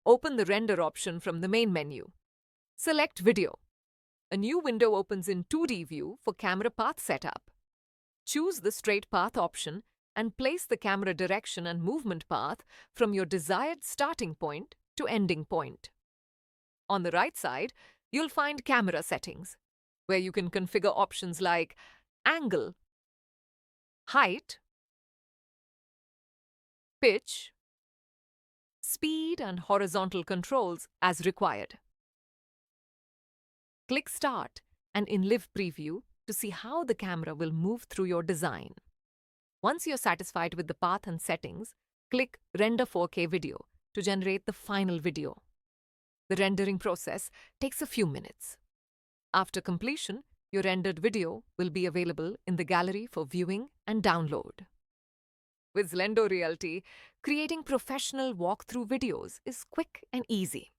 Open the Render option from the main menu. Select Video. A new window opens in 2D view for camera path setup. Choose the Straight Path option and place the camera direction and movement path from your desired starting point to ending point. On the right side, you'll find Camera Settings, where you can configure options like angle, height, pitch, speed, and horizontal controls as required. Click Start and in Live Preview to see how the camera will move through your design. Once you're satisfied with the path and settings, click Render 4K Video to generate the final video. The rendering process takes a few minutes. After completion, your rendered video will be available in the gallery for viewing and download. With Zlendo Realty, creating professional walkthrough videos is quick and easy.